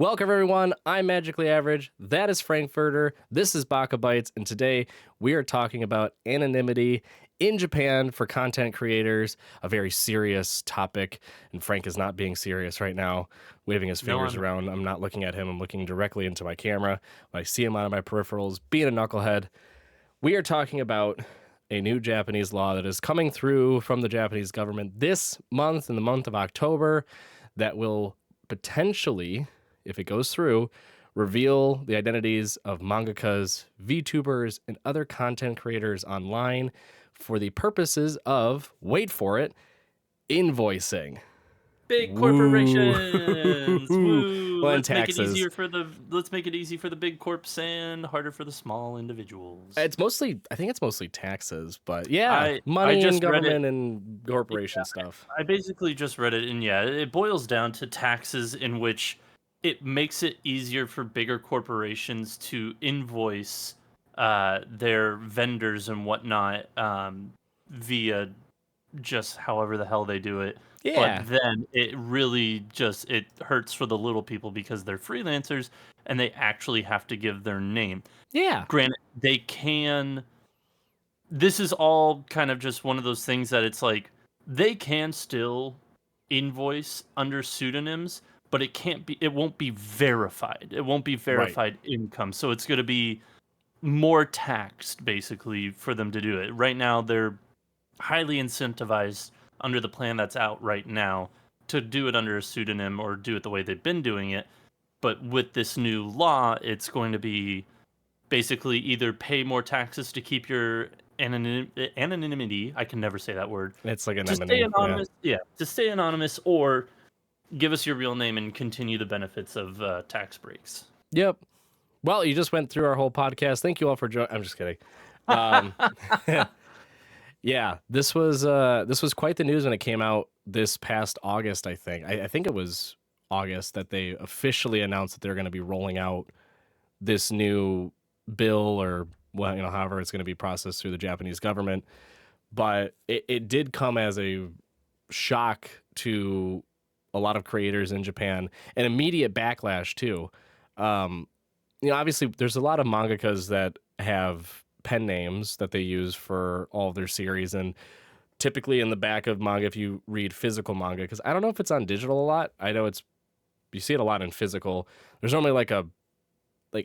Welcome, everyone. I'm Magically Average. That is Frankfurter. This is BakaBites, and today we are talking about anonymity in Japan for content creators, a very serious topic, and Frank is not being serious right now, waving his fingers around. I'm not looking at him. I'm looking directly into my camera. I see him on my peripherals, being a knucklehead. We are talking about a new Japanese law that is coming through from the Japanese government this month, in the month of October, that will potentially, if it goes through, reveal the identities of mangakas, vtubers, and other content creators online for the purposes of, wait for it, invoicing. Big corporations. Woo. Well, and Let's make it taxes. let's make it easy for the big corps and harder for the small individuals. I think it's mostly taxes, but yeah, I money just and read government and corporation stuff. I basically just read it, and yeah, it boils down to taxes, in which it makes it easier for bigger corporations to invoice their vendors and whatnot via just however the hell they do it. Yeah. But then it really it hurts for the little people because they're freelancers and they actually have to give their name. Yeah. Granted, they can. This is all kind of just one of those things that it's like they can still invoice under pseudonyms, but it won't be verified. It won't be verified income. So it's going to be more taxed basically for them to do it. Right now, they're highly incentivized under the plan that's out right now to do it under a pseudonym or do it the way they've been doing it. But with this new law, it's going to be basically either pay more taxes to keep your anonymity. I can never say that word. It's like to stay anonymous. Yeah, to stay anonymous, or give us your real name and continue the benefits of tax breaks. Yep. Well, you just went through our whole podcast. Thank you all for joining. I'm just kidding. Yeah, this was quite the news when it came out this past August, I think. I think it was August that they officially announced that they're going to be rolling out this new bill, or however it's going to be processed through the Japanese government. But it did come as a shock to a lot of creators in Japan, an immediate backlash too. Obviously there's a lot of mangakas that have pen names that they use for all of their series, and typically in the back of manga, if you read physical manga, because I don't know if it's on digital a lot, I know you see it a lot in physical, there's normally like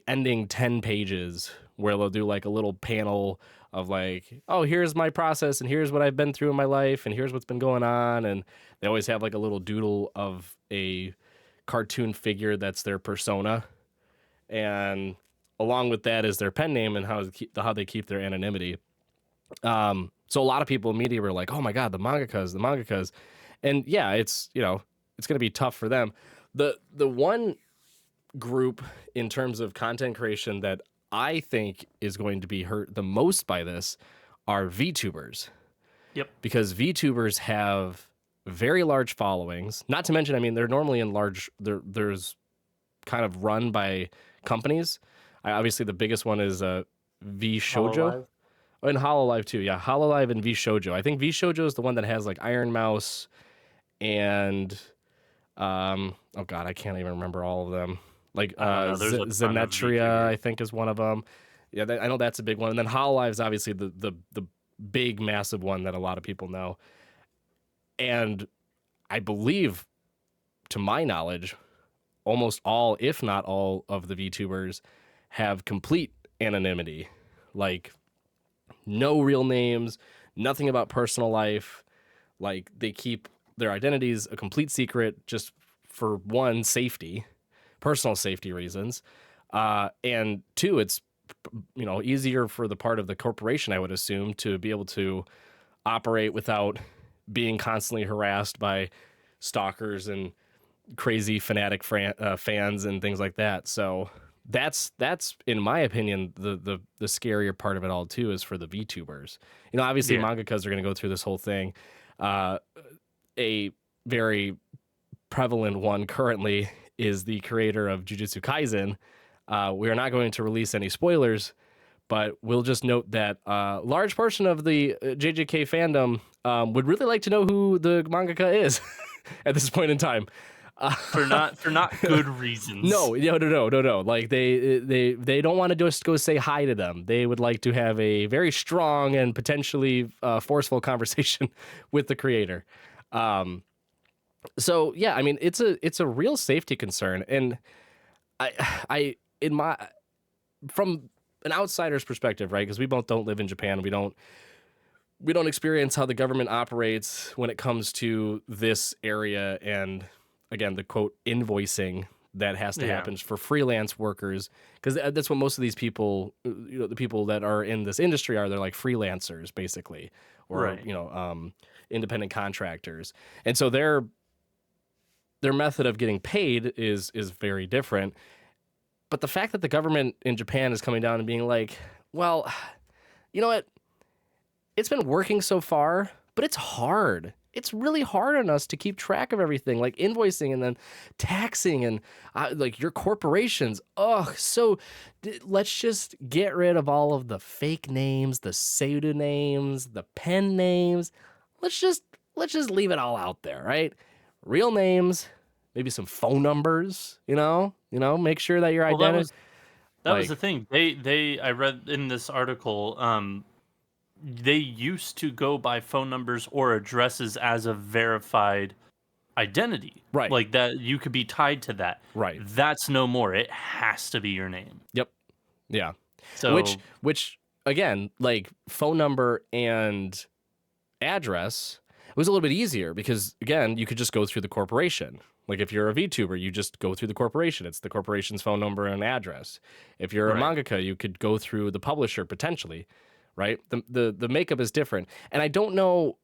ending 10 pages where they'll do like a little panel of like, oh, here's my process and here's what I've been through in my life and here's what's been going on, and they always have like a little doodle of a cartoon figure that's their persona, and along with that is their pen name and how they keep their anonymity. So a lot of people immediately were like, oh my God, the mangakas. And yeah, it's going to be tough for them. The one group in terms of content creation that I think is going to be hurt the most by this are VTubers. Yep. Because VTubers have very large followings, not to mention, I mean, they're normally in there's kind of run by companies. Obviously, the biggest one is VShojo. Oh, and Hololive too. Yeah, Hololive and VShojo. I think VShojo is the one that has like Iron Mouse and oh God, I can't even remember all of them. Like Zenetria, I think, is one of them. Yeah, I know that's a big one. And then Hololive is obviously the big, massive one that a lot of people know. And I believe, to my knowledge, almost all, if not all, of the VTubers have complete anonymity, like no real names, nothing about personal life. Like they keep their identities a complete secret just for one, personal safety reasons. And two, it's, easier for the part of the corporation, I would assume, to be able to operate without being constantly harassed by stalkers and crazy fanatic fans and things like that. So that's in my opinion the scarier part of it all too, is for the VTubers. Obviously mangakas are going to go through this whole thing. A very prevalent one currently is the creator of Jujutsu Kaisen. We are not going to release any spoilers, but we'll just note that a large portion of the JJK fandom would really like to know who the mangaka is at this point in time. For not good reasons. No. Like they don't want to just go say hi to them. They would like to have a very strong and potentially forceful conversation with the creator. Um, so yeah, I mean it's a real safety concern, and I I in my from an outsider's perspective, right? Because we both don't live in Japan. We don't experience how the government operates when it comes to this area, and again the quote invoicing that has to Yeah. happen for freelance workers, because that's what most of these people, the people that are in this industry are. They're like freelancers basically, or Right. independent contractors, and so their method of getting paid is very different. But the fact that the government in Japan is coming down and being like, well, you know what, it's been working so far, but it's hard. It's really hard on us to keep track of everything, like invoicing and then taxing and like your corporations. Oh, so let's just get rid of all of the fake names, the pseudonyms, the pen names. Let's just leave it all out there, right? Real names, maybe some phone numbers. Make sure that your Well, identity, that was the like, thing. I read in this article, they used to go by phone numbers or addresses as a verified identity. right, Like that you could be tied to that. right, That's no more. It has to be your name. yep, yeah. Which So, which again, like phone number and address was a little bit easier because again, you could just go through the corporation. Like if you're a VTuber, you just go through the corporation. It's the corporation's phone number and address. If you're a right. mangaka, you could go through the publisher potentially, right? The makeup is different. And I don't know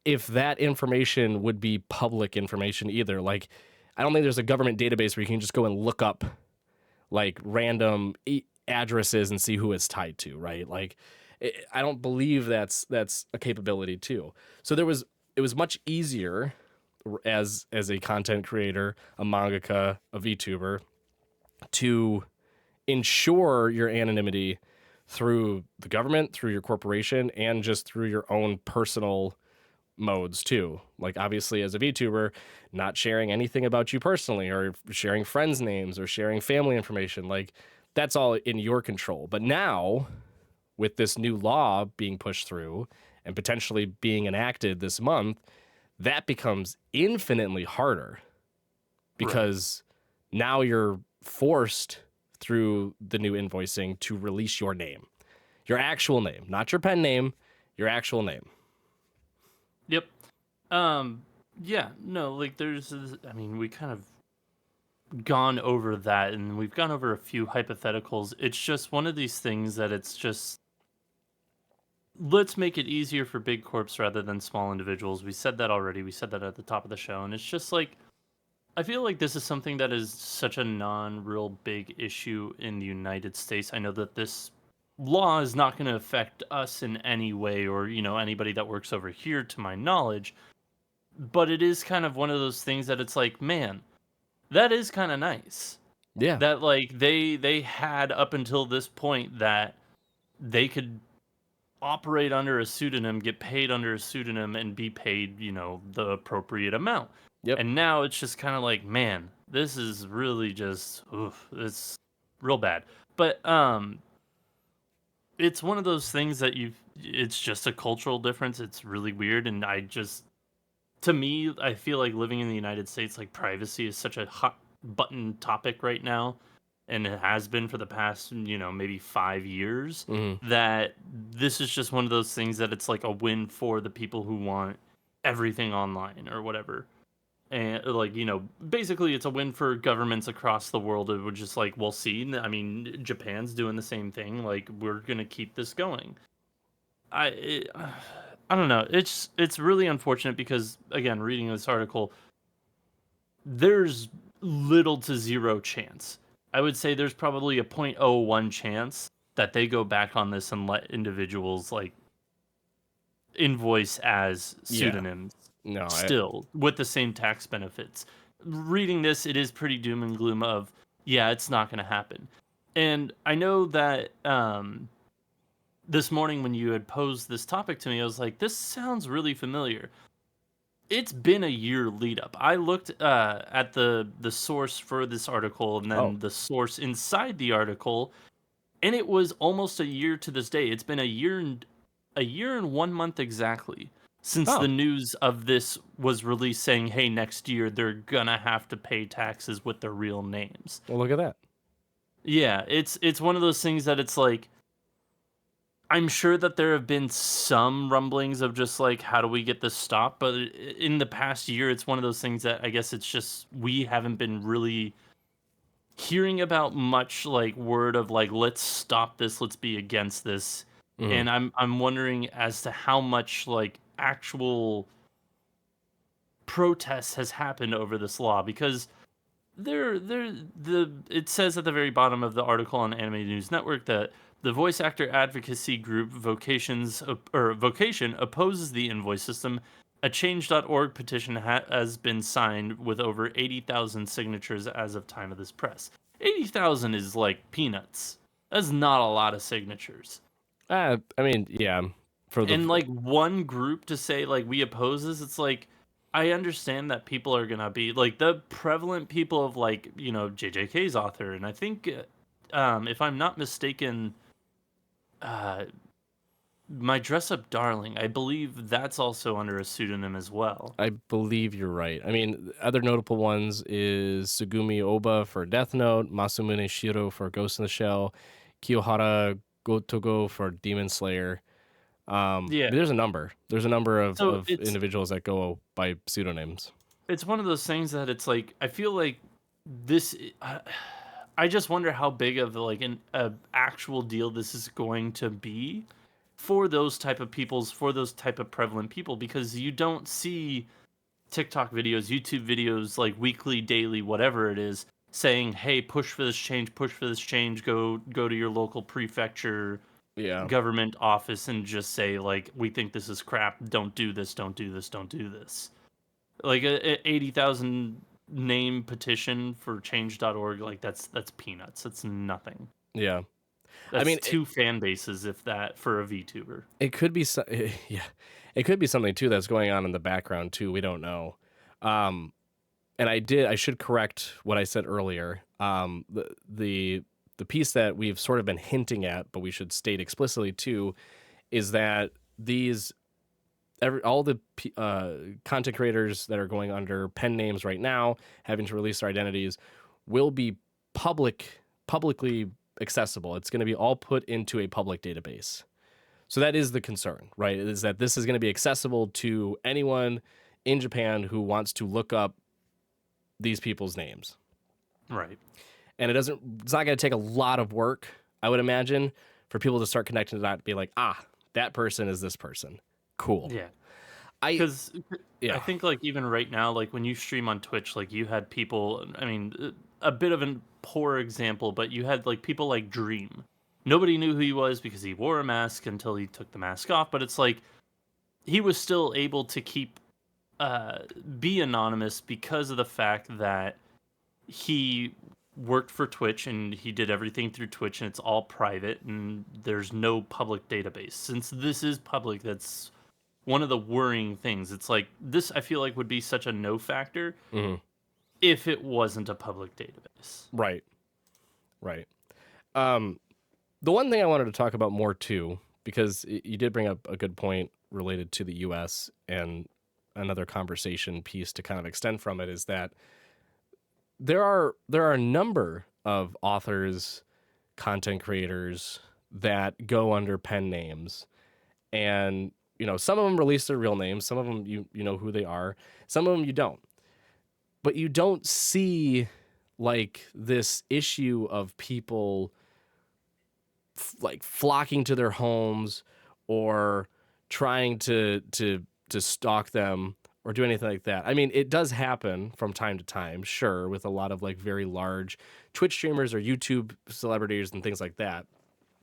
if that information would be public information either. Like I don't think there's a government database where you can just go and look up like random addresses and see who it's tied to, right? Like I don't believe that's a capability too. So it was much easier as a content creator, a mangaka, a VTuber to ensure your anonymity through the government, through your corporation, and just through your own personal modes too. Like obviously as a VTuber, not sharing anything about you personally or sharing friends' names or sharing family information, like that's all in your control. But now with this new law being pushed through and potentially being enacted this month, that becomes infinitely harder Right. because now you're forced through the new invoicing to release your name, your actual name, not your pen name, your actual name. Yep. Yeah, no, like I mean, we kind of gone over that and we've gone over a few hypotheticals. It's just one of these things that it's just let's make it easier for big corps rather than small individuals. We said that already. We said that at the top of the show, and it's just like I feel like this is something that is such a non-real big issue in the United States. I know that this law is not going to affect us in any way or, anybody that works over here to my knowledge, but it is kind of one of those things that it's like, man, that is kind of nice. Yeah. That like they had up until this point that they could operate under a pseudonym, get paid under a pseudonym, and be paid, the appropriate amount. Yep. And now it's just kind of like, man, this is really just, it's real bad. But it's one of those things that it's just a cultural difference. It's really weird, and to me, I feel like living in the United States, like privacy is such a hot button topic right now, and it has been for the past, maybe 5 years, Hmm. that this is just one of those things that it's like a win for the people who want everything online or whatever. And like, basically it's a win for governments across the world. It would just like, we'll see. I mean, Japan's doing the same thing. Like, we're going to keep this going. I it, I don't know. It's really unfortunate because again, reading this article, there's little to zero chance. I would say there's probably a 0.01 chance that they go back on this and let individuals like invoice as Yeah. pseudonyms No, still with the same tax benefits. Reading this, it is pretty doom and gloom of, yeah, it's not going to happen. And I know that this morning when you had posed this topic to me, I was like, this sounds really familiar. it's been a year lead up. I looked at the source for this article and Oh, then the source inside the article, and it was almost a year to this day. It's been a year and 1 month exactly since the oh, news of this was released, saying, "Hey, next year they're gonna have to pay taxes with their real names." well, look at that. Yeah, it's one of those things that it's like I'm sure that there have been some rumblings of just like, how do we get this stopped? But in the past year, it's one of those things that I guess it's just we haven't been really hearing about much like word of like, let's stop this, let's be against this. Mhm. And I'm wondering as to how much like actual protest has happened over this law, because it says at the very bottom of the article on Anime News Network that the voice actor advocacy group Vocation opposes the invoice system. A change.org petition has been signed with over 80,000 signatures as of time of this press. 80,000 is like peanuts. That's not a lot of signatures. I mean, yeah, for the And like one group to say like we oppose this, it's like I understand that people are gonna be like the prevalent people of like JJK's author, and I think if I'm not mistaken, uh, my dress up darling, I believe that's also under a pseudonym as well. I believe you're right. I mean, other notable ones is Sugumi Oba for Death Note, Masamune Shiro for Ghost in the Shell, Kiyohara Gotogo for Demon Slayer. Yeah, There's a number. There's a number so of individuals that go by pseudonyms. it's one of those things that it's like I feel like this. I just wonder how big of like a actual deal this is going to be for those type of peoples, for those type of prevalent people, because you don't see TikTok videos, YouTube videos, like weekly, daily, whatever it is, saying, "Hey, push for this change, go to your local prefecture Yeah. government office and just say like, we think this is crap. Don't do this. Don't do this. Don't do this." Like a 80,000 name petition for change.org, like that's peanuts. That's nothing. Yeah. I That's mean, two fan bases, if that, for a VTuber. it could be yeah. It could be something too that's going on in the background too. We don't know. Um and I should correct what I said earlier. The piece that we've sort of been hinting at, but we should state explicitly too, is that all the content creators that are going under pen names right now, having to release their identities, will be publicly accessible. It's going to be all put into a public database. So that is the concern, right? Is that this is going to be accessible to anyone in Japan who wants to look up these people's names. Right. And it's not going to take a lot of work, I would imagine, for people to start connecting to that and be like, that person is this person. Cool. Yeah. I Because I yeah. think like even right now, like when you stream on Twitch, like you had people. I mean, a bit of a poor example, but you had like people like Dream. Nobody knew who he was because he wore a mask until he took the mask off. But it's like he was still able to keep uh, be anonymous because of the fact that he worked for Twitch and he did everything through Twitch, and it's all private and there's no public database. Since this is public, that's one of the worrying things. It's like this I feel like would be such a no factor Mhm. if it wasn't a public database. Right. Right. Um the one thing I wanted to talk about more too, because you did bring up a good point related to the US, and another conversation piece to kind of extend from it is that there are a number of authors, content creators that go under pen names, and some of them release their real names, some of them you know who they are, some of them you don't. But you don't see like this issue of people like flocking to their homes or trying to stalk them or do anything like that. I mean, it does happen from time to time, sure, with a lot of like very large Twitch streamers or YouTube celebrities and things like that.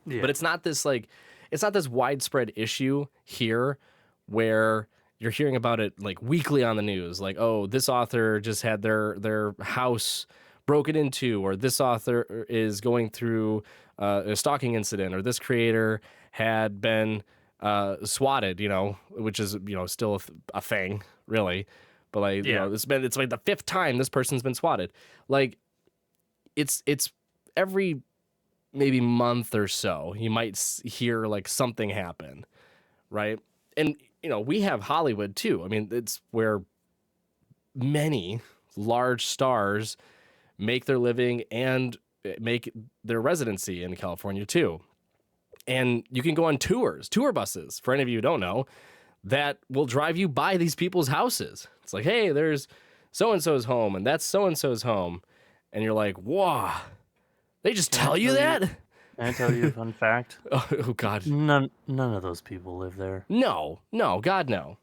But Yeah. it's not this widespread issue here where you're hearing about it like weekly on the news, like, oh, this author just had their house broken into, or this author is going through a stalking incident, or this creator had been swatted, which is still a thing, really, but like Yeah. it's like the fifth time this person's been swatted. Like it's every maybe month or so you might hear like something happen, right? And we have Hollywood too. I mean, it's where many large stars make their living and make their residency in California too. And you can go on tour buses, for any of you who don't know, that will drive you by these people's houses. It's like, hey, there's so and so's home, and that's so and so's home. And you're like, whoa, they just Can I tell you tell you? that? Can I tell you a fun fact? Oh, God. None of those people live there. No, God, no.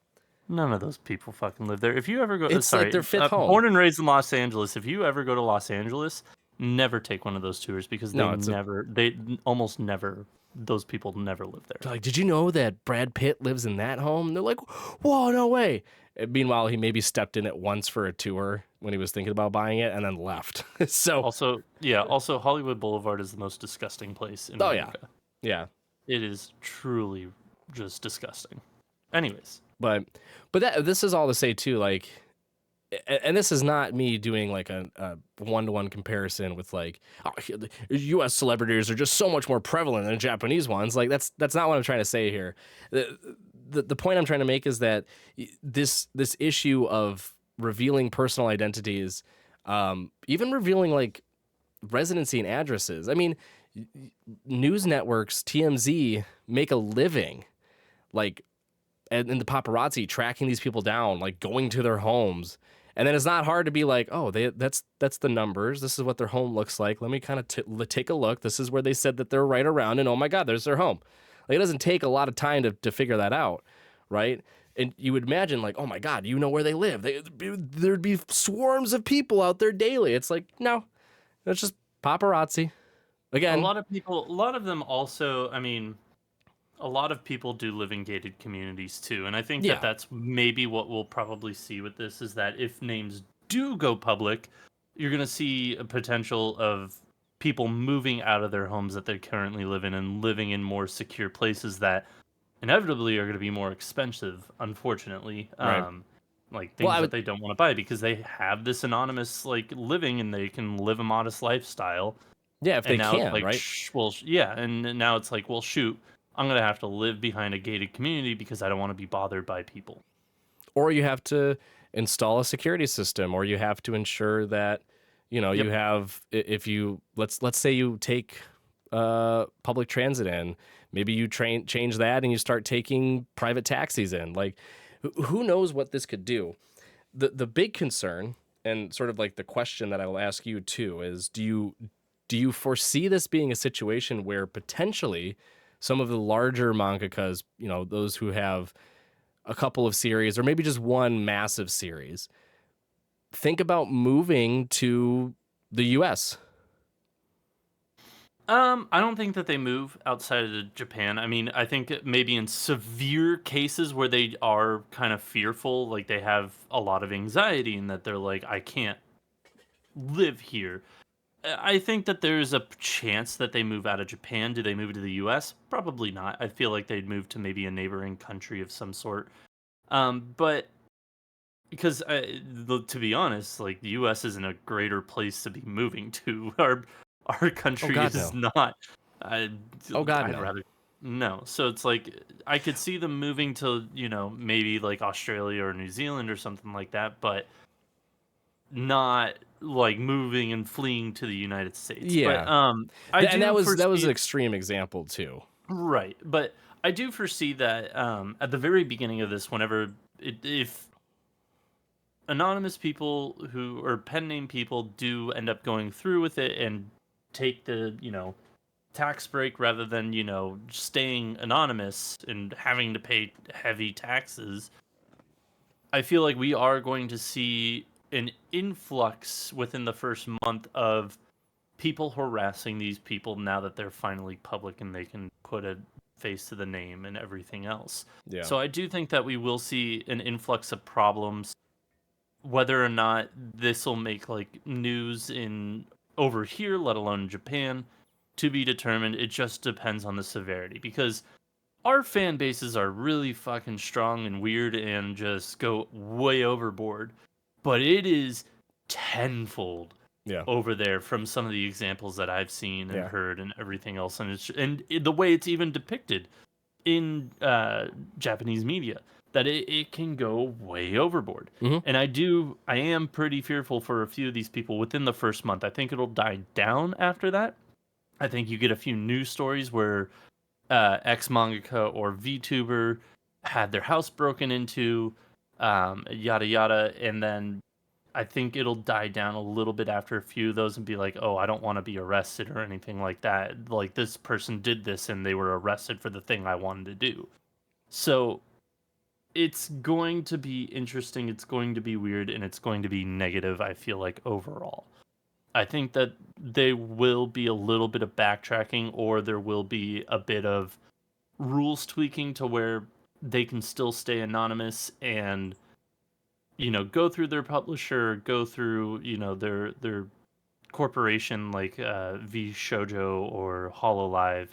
None of those people fucking live there. If you ever go, It's like their fifth home. born and raised in Los Angeles. If you ever go to Los Angeles, never take one of those tours because No, almost never, those people never live there. They're like, did you know that Brad Pitt lives in that home? They're like, whoa, no way. And meanwhile, he maybe stepped in it once for a tour when he was thinking about buying it and then left. So, Also, Hollywood Boulevard is the most disgusting place in oh, America. yeah. It is truly just disgusting. Anyways, But this is all to say too, like, and this is not me doing like a one-to-one comparison with like, oh, U.S. celebrities are just so much more prevalent than Japanese ones. Like that's not what I'm trying to say here. The point I'm trying to make is that this issue of revealing personal identities, even revealing like residency and addresses. I mean, news networks, TMZ, make a living like in the paparazzi tracking these people down, like going to their homes. And then it's not hard to be like, oh, that's the numbers. This is what their home looks like. Let me kind of take a look. This is where they said that they're right around, and oh my God, there's their home. Like, it doesn't take a lot of time to figure that out, right? And you would imagine like, oh my God, you know where they live. There'd be swarms of people out there daily. It's like, no, it's just paparazzi. Again, a lot of them also, I mean, a lot of people do live in gated communities too, and I think yeah, that that's maybe what we'll probably see with this is that if names do go public, you're going to see a potential of people moving out of their homes that they currently live in and living in more secure places that inevitably are going to be more expensive, unfortunately. right. Like Well, things that they don't want to buy because they have this anonymous like living and they can live a modest lifestyle. yeah, if And they now it's can, like, right? yeah, and now it's like, well, shoot, I'm gonna have to live behind a gated community because I don't want to be bothered by people. Or you have to install a security system, or you have to ensure that Yep. you have, if you let's say you take public transit in, maybe you change that and you start taking private taxis in. Like, who knows what this could do. The big concern, and sort of like the question that I will ask you too, is do you foresee this being a situation where potentially some of the larger mangakas, those who have a couple of series or maybe just one massive series, think about moving to the US? I don't think that they move outside of Japan. I mean, I think maybe in severe cases where they are kind of fearful, like they have a lot of anxiety and that they're like, I can't live here. I think that there's a chance that they move out of Japan. Do they move to the US? Probably not. I feel like they'd move to maybe a neighboring country of some sort. But because to be honest, like the U.S. isn't a greater place to be moving to. Our Oh country God, is no. not. I, Oh God, I'd no. rather no. So it's like I could see them moving to maybe like Australia or New Zealand or something like that, but not like moving and fleeing to the United States. But Yeah. I And do that was an foresee extreme example too. right, but I do foresee that at the very beginning of this, whenever if anonymous people who or pen name people do end up going through with it and take the tax break rather than staying anonymous and having to pay heavy taxes, I feel like we are going to see an influx within the first month of people harassing these people now that they're finally public and they can put a face to the name and everything else. Yeah. So I do think that we will see an influx of problems. Whether or not this will make like news in over here, let alone Japan, to be determined. It just depends on the severity because our fan bases are really fucking strong and weird and just go way overboard, but it is tenfold Yeah. over there from some of the examples that I've seen and Yeah. heard and everything else, and the way it's even depicted in Japanese media, that it can go way overboard. Mhm. And I am pretty fearful for a few of these people within the first month. I think it'll die down after that. I think you get a few news stories where ex mangaka or VTuber had their house broken into, yada yada, and then I think it'll die down a little bit after a few of those and be like, oh, I don't want to be arrested or anything like that. Like, this person did this and they were arrested for the thing I wanted to do. So it's going to be interesting, it's going to be weird, and it's going to be negative, I feel like, overall. I think that there will be a little bit of backtracking, or there will be a bit of rules tweaking to where they can still stay anonymous and, you know, go through their publisher, go through, you know, their corporation like V Shoujo or Hololive,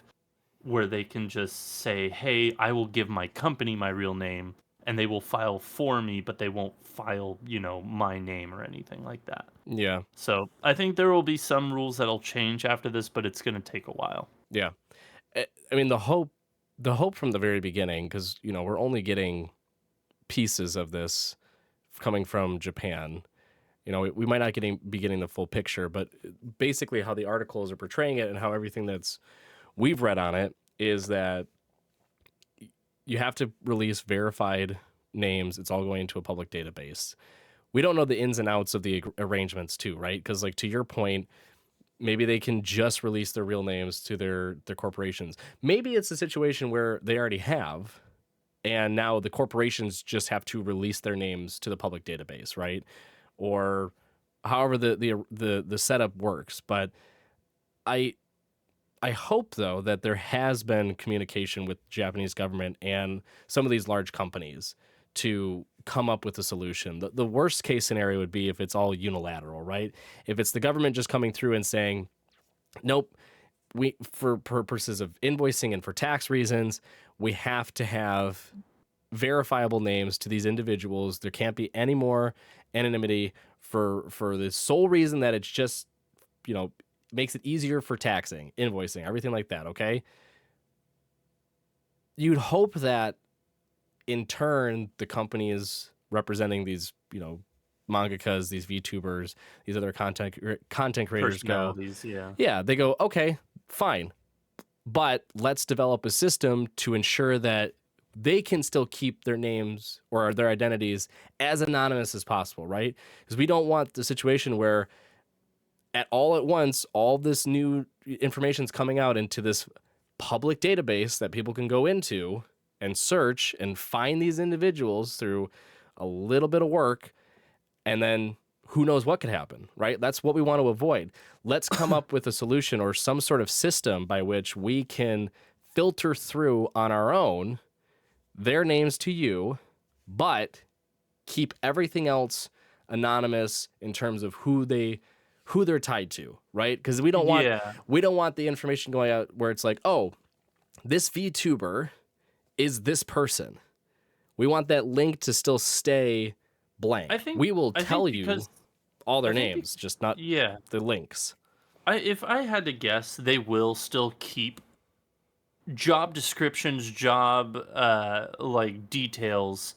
where they can just say, "Hey, I will give my company my real name, and they will file for me, but they won't file, you know, my name or anything like that." Yeah. So I think there will be some rules that'll change after this, but it's going to take a while. Yeah. I mean, the hope from the very beginning, because you know we're only getting pieces of this coming from Japan. You know, we might not be getting the full picture, but basically how the articles are portraying it and how everything that's we've read on it is that you have to release verified names. It's all going into a public database. We don't know the ins and outs of the arrangements too, right? Because like to your point, maybe they can just release their real names to their corporations. Maybe it's a situation where they already have, and now the corporations just have to release their names to the public database, right? Or however the setup works. But I I hope though that there has been communication with the Japanese government and some of these large companies to come up with a solution. The worst case scenario would be if it's all unilateral, right? If it's the government just coming through and saying, nope, we for purposes of invoicing and for tax reasons, we have to have verifiable names to these individuals. There can't be any more anonymity for the sole reason that it's just, you know, makes it easier for taxing, invoicing, everything like that, okay? You'd hope that in turn the companies representing these, you know, mangakas, these VTubers, these other content creators go, Personalities, yeah. yeah, they go, okay, fine. But let's develop a system to ensure that they can still keep their names or their identities as anonymous as possible, right? Because we don't want the situation where at once, all this new information is coming out into this public database that people can go into and search and find these individuals through a little bit of work. And then who knows what could happen, right? That's what we want to avoid. Let's come up with a solution or some sort of system by which we can filter through on our own their names to you, but keep everything else anonymous in terms of who they're tied to, right? Because we don't want the information going out where it's like, oh, this VTuber is this person. We want that link to still stay blank. We will tell you all their names, just not the links. If I had to guess, they will still keep job descriptions, job like details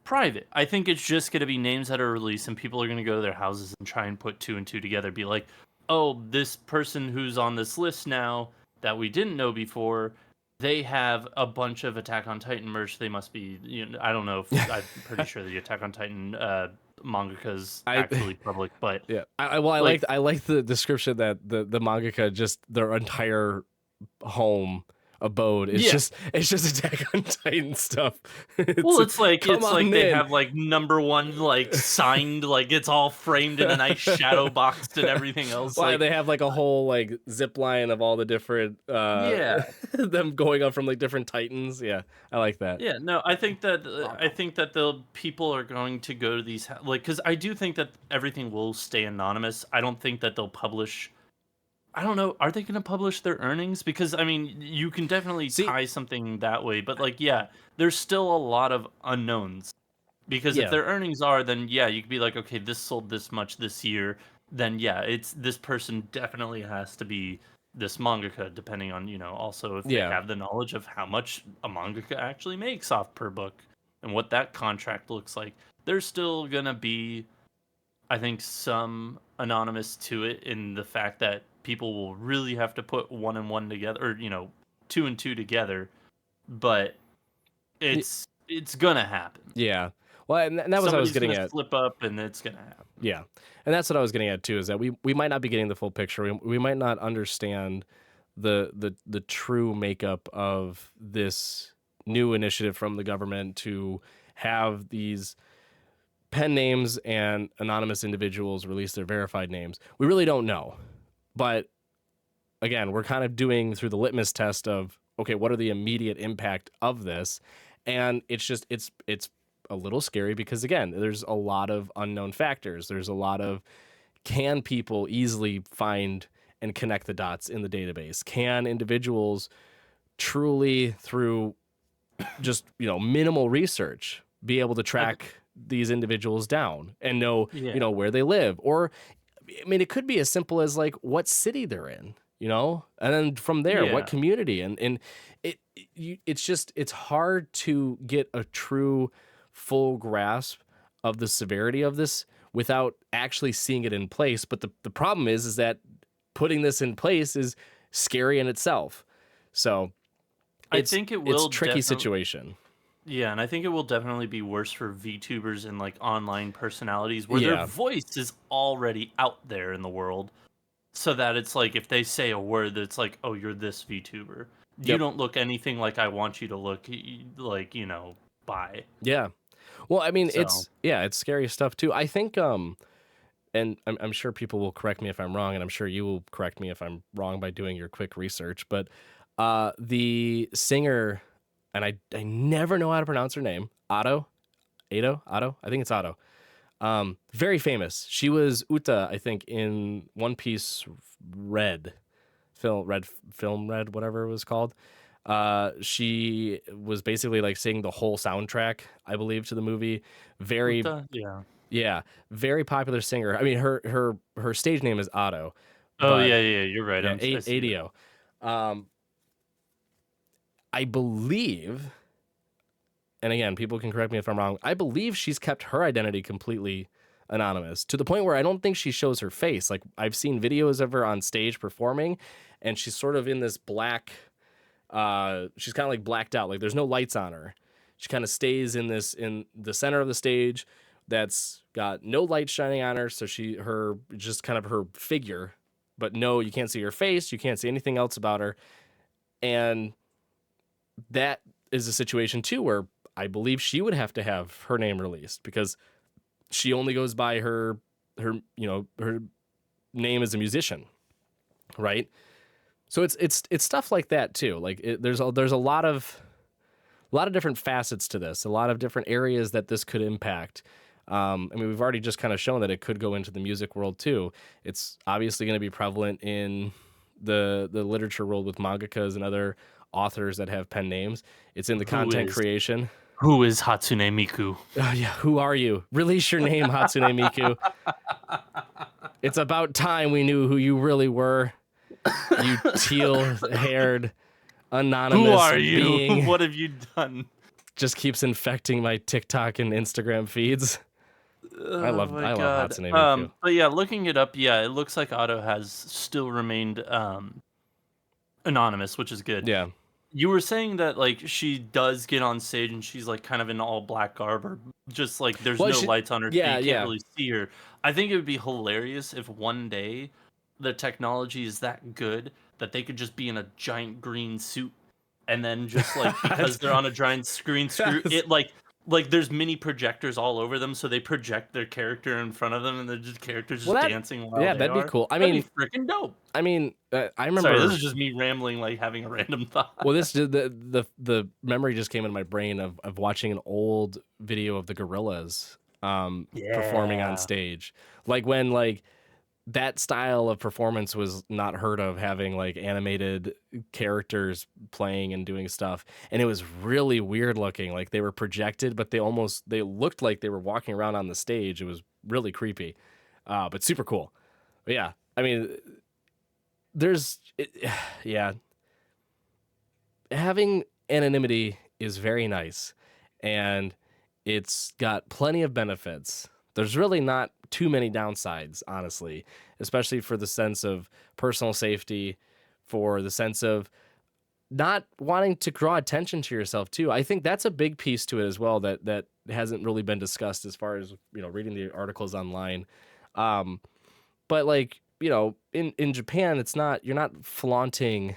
private. I think it's just going to be names that are released, and people are going to go to their houses and try and put two and two together. Be like, oh, this person who's on this list now that we didn't know before, they have a bunch of Attack on Titan merch. They must be, you know, I don't know if I'm pretty sure the Attack on Titan mangaka's actually public, but yeah, I like the description that the mangaka just their entire home abode is just Attack on Titan stuff. It's like they have like #1 like signed, like it's all framed in a nice shadow boxed and everything else. Well, like they have like a whole like zip line of all the different them going up from like different Titans. Yeah, I like that. Yeah, no, I think that the people are going to go to these like, because I do think that everything will stay anonymous. I don't think that they'll publish I don't know. Are they going to publish their earnings? Because I mean, you can definitely See, tie something that way, but like, yeah, there's still a lot of unknowns. Because if yeah, their earnings are, then yeah, you could be like, okay, this sold this much this year. Then yeah, it's this person definitely has to be this mangaka, depending on also if they yeah, have the knowledge of how much a mangaka actually makes off per book and what that contract looks like. There's still gonna be, I think, some anonymous to it in the fact that people will really have to put one and one together, or two and two together. But y- it's gonna happen. yeah. Well, and that was what I was Somebody's getting gonna at. slip up, and it's gonna happen. Yeah, and that's what I was getting at too. Is that we might not be getting the full picture. We might not understand the true makeup of this new initiative from the government to have these pen names and anonymous individuals release their verified names. We really don't know. But again, we're kind of doing through the litmus test of, okay, what are the immediate impact of this? And it's a little scary because again, there's a lot of unknown factors. There's a lot of, can people easily find and connect the dots in the database? Can individuals truly through just, minimal research be able to I th- track these individuals down and know, yeah, where they live? Or I mean, it could be as simple as like what city they're in, and then from there, what yeah. community, and it's hard to get a true full grasp of the severity of this without actually seeing it in place. But the problem is that putting this in place is scary in itself. So I it's think it it's will a tricky definitely. situation. Yeah, and I think it will definitely be worse for VTubers and like online personalities where their Yeah. voice is already out there in the world, so that it's like if they say a word that's like, "Oh, you're this VTuber," you Yep. don't look anything like I want you to look, like by. Yeah. Well, I mean, So it's scary stuff too. I think and I'm sure people will correct me if I'm wrong, and I'm sure you will correct me if I'm wrong by doing your quick research. But the singer, and I never know how to pronounce her name, Otto. I think it's Otto. Very famous. She was Uta, I think, in One Piece Red film Red, whatever it was called. She was basically like singing the whole soundtrack, I believe, to the movie. Very, Uta, yeah. yeah, very popular singer. I mean, her stage name is Otto, Oh but yeah, yeah, you're right. yeah, I see it. ADO. Um, I believe, and again, people can correct me if I'm wrong. I believe she's kept her identity completely anonymous to the point where I don't think she shows her face. Like I've seen videos of her on stage performing, and she's sort of in this black. She's kind of like blacked out. Like there's no lights on her. She kind of stays in the center of the stage that's got no light shining on her. So her just kind of her figure, but no, you can't see her face. You can't see anything else about her. And that is a situation too where I believe she would have to have her name released because she only goes by her name as a musician, right? So it's stuff like that too. Like there's a lot of different facets to this, a lot of different areas that this could impact. I mean, we've already just kind of shown that it could go into the music world too. It's obviously going to be prevalent in the literature world with mangakas and other authors that have pen names. It's in the Who content is creation. who is Hatsune Miku? Yeah, who are you? Release your name, Hatsune Miku. It's about time we knew who you really were. You teal-haired, Who anonymous are you? being What have you done? just keeps infecting my TikTok and Instagram feeds. Oh my I love god. Hatsune Miku. But yeah, looking it up, yeah, it looks like Otto has still remained anonymous, which is good. Yeah. You were saying that like she does get on stage and she's like kind of in all black garb or just like there's Well, no lights on her so yeah, you can't yeah. really see her. I think it would be hilarious if one day the technology is that good that they could just be in a giant green suit and then just like because they're on a giant screw That's- it like there's mini projectors all over them so they project their character in front of them and they're just characters well, just dancing while they that'd be are. cool. That'd be freaking dope. I Sorry, this remember. is just me rambling like having a random thought. Well, the memory just came into my brain of watching an old video of the Gorillas performing on Yeah. stage, like when like that style of performance was not heard of, having like animated characters playing and doing stuff. And it was really weird looking. Like they were projected, but they looked like they were walking around on the stage. It was really creepy, but super cool. But yeah, I mean, yeah, having anonymity is very nice, and it's got plenty of benefits. There's really not too many downsides, honestly, especially for the sense of personal safety, for the sense of not wanting to draw attention to yourself too. I think that's a big piece to it as well that hasn't really been discussed as far as, reading the articles online. But like, in Japan, you're not flaunting.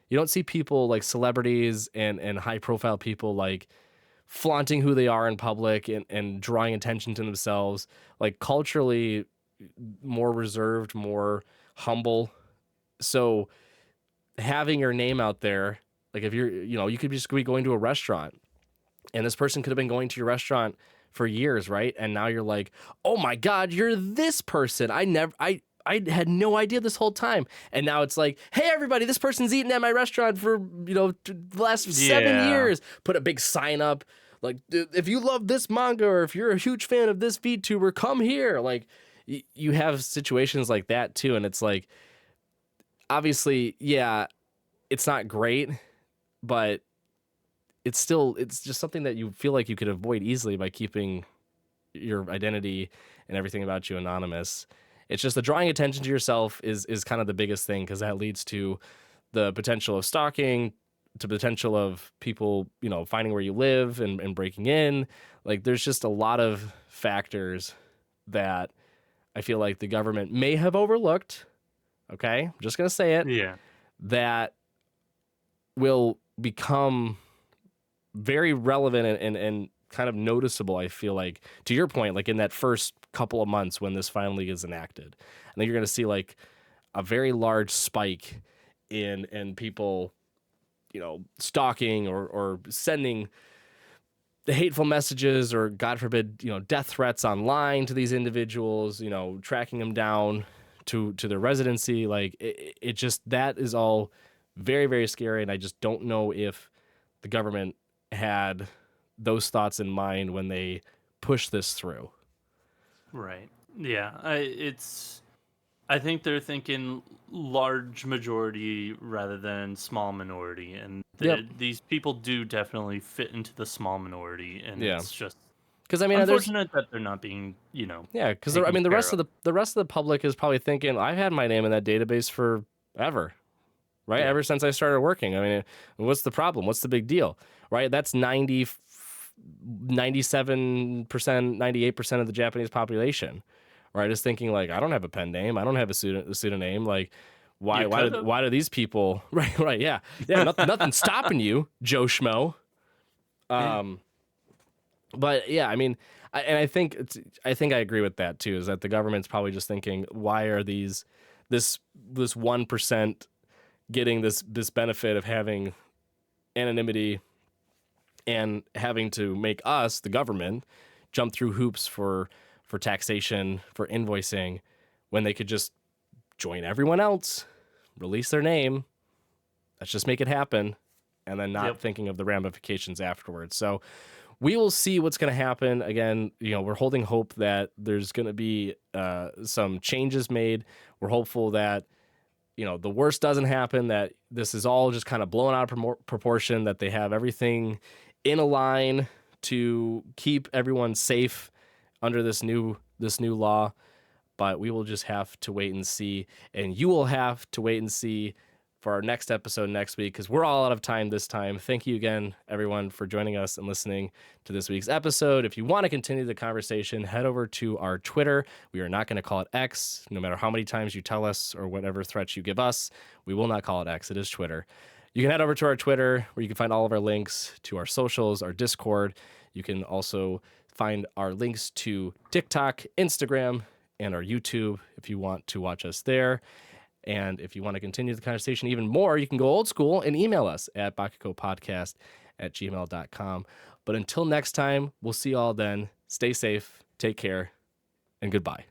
You don't see people like celebrities and high profile people like flaunting who they are in public and drawing attention to themselves, like culturally more reserved, more humble. So having your name out there, like if you could just be going to a restaurant and this person could have been going to your restaurant for years, right? And now you're like, oh my God, you're this person. I had no idea this whole time. And now it's like, hey, everybody, this person's eaten at my restaurant for, the last 7 years. Put a big sign up. Like, if you love this manga or if you're a huge fan of this VTuber, come here. Like, you have situations like that, too. And it's like, obviously, yeah, it's not great, but it's just something that you feel like you could avoid easily by keeping your identity and everything about you anonymous. It's just the drawing attention to yourself is kind of the biggest thing, because that leads to the potential of stalking, to potential of people, finding where you live and breaking in. Like there's just a lot of factors that I feel like the government may have overlooked. Okay, I'm just going to say it. Yeah. That will become very relevant and kind of noticeable, I feel like, to your point, like in that first couple of months when this finally is enacted. I think you're going to see like a very large spike in people, stalking or sending the hateful messages or, God forbid, death threats online to these individuals, tracking them down to their residency. Like it just, that is all very, very scary. And I just don't know if the government had those thoughts in mind when they push this through. Right. Yeah. I think they're thinking large majority rather than small minority, and these people do definitely fit into the small minority, and it's just because I mean, unfortunate that they're not being, yeah. Because I mean, the rest of the public is probably thinking, I've had my name in that database forever, right? Yeah. Ever since I started working. I mean, what's the problem? What's the big deal, right? That's 97%, 98% of the Japanese population, right? Is thinking like, I don't have a pen name, I don't have a pseudonym. Like, why do these people? Right, yeah. Nothing stopping you, Joe Schmo. But yeah, I mean, I think I agree with that too. Is that the government's probably just thinking, why are this 1% getting this benefit of having anonymity and having to make us, the government, jump through hoops for taxation, for invoicing, when they could just join everyone else, release their name, let's just make it happen, and then not thinking of the ramifications afterwards. So we will see what's going to happen. Again, we're holding hope that there's going to be some changes made. We're hopeful that the worst doesn't happen, that this is all just kind of blown out of proportion, that they have everything in a line to keep everyone safe under this new law. But we will just have to wait and see, and you will have to wait and see for our next episode next week, because we're all out of time this time. Thank you again, everyone, for joining us and listening to this week's episode. If you want to continue the conversation, head over to our Twitter. We are not going to call it X, no matter how many times you tell us or whatever threats you give us. We will not call it X. It is Twitter. You can head over to our Twitter, where you can find all of our links to our socials, our Discord. You can also find our links to TikTok, Instagram, and our YouTube if you want to watch us there. And if you want to continue the conversation even more, you can go old school and email us at bakacopodcast@gmail.com. But until next time, we'll see you all then. Stay safe, take care, and goodbye.